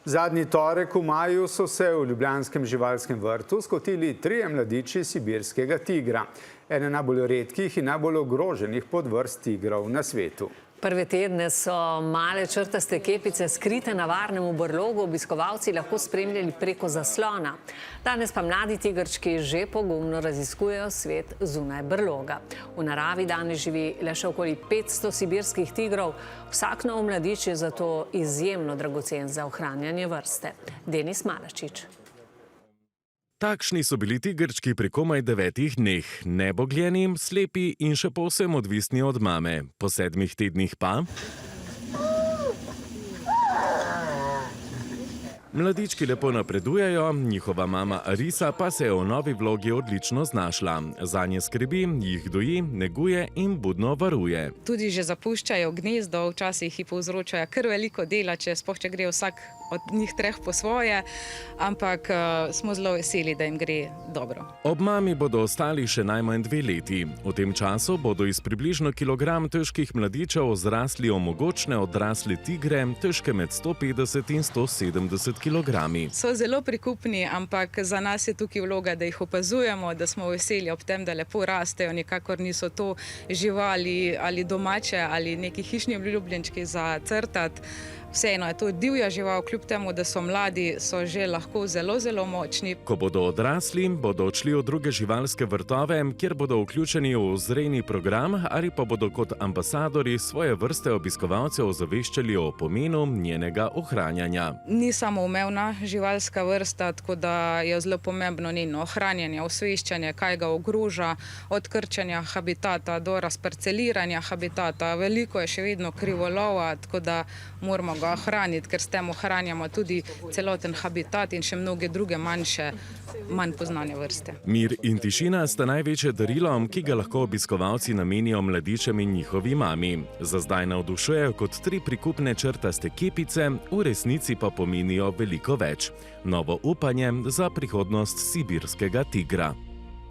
Zadnji torek v maju so se v ljubljanskem živalskem vrtu skotili 3 mladiči sibirskega tigra, ene najbolj redkih in najbolj ogroženih podvrst tigrov na svetu. Prve tedne so male črtaste kepice skrite na varnem v brlogu obiskovalci lahko spremljali preko zaslona. Danes pa mladi tigrčki že pogumno raziskujejo svet zunaj brloga. V naravi danes živi le še okoli 500 sibirskih tigrov. Vsak nov mladič je zato izjemno dragocen za ohranjanje vrste. Denis Malačič. Takšni so bili tigrčki pri komaj 9 dneh, nebogljeni, slepi in še povsem odvisni od mame. Po 7 tednih pa... Mladički lepo napredujejo, njihova mama Arisa pa se je v novi vlogi odlično znašla. Zanje skrbi, jih doji, neguje in budno varuje. Tudi že zapuščajo gnezdo, včasih jih povzročajo kar veliko dela, če gre vsak od njih 3 po svoje, ampak smo zelo veseli, da jim gre dobro. Ob mami bodo ostali še najmanj 2 leti. V tem času bodo iz približno kilogram težkih mladičev zrasli omogočne odrasle tigre, težke med 150 in 170 kilogrami. So zelo prikupni, ampak za nas je tukaj vloga, da jih opazujemo, da smo veseli ob tem, da lepo rastejo, nikakor niso to živali ali domače ali neki hišni ljubljenčki za crtati. Vseeno je to divja žival, kljub temu, da so mladi, so že lahko zelo, zelo močni. Ko bodo odrasli, bodo odšli v druge živalske vrtove, kjer bodo vključeni v vzrejni program ali pa bodo kot ambasadori svoje vrste obiskovalcev ozaveščali o pomenu njenega ohranjanja. Ni samoumevna živalska vrsta, tako da je zelo pomembno njeno ohranjanje, osveščanje, kaj ga ogroža, od krčenja habitata do razparceliranja habitata. Veliko je še vedno krivolova, tako da moramo ga ohraniti, ker s tem ohranjamo tudi celoten habitat in še mnoge druge manj poznane vrste. Mir in tišina sta največje darilo, ki ga lahko obiskovalci namenijo mladičem in njihovi mami. Za zdaj navdušujejo kot 3 prikupne črtaste kepice, v resnici pa pomenijo veliko več. Novo upanje za prihodnost sibirskega tigra.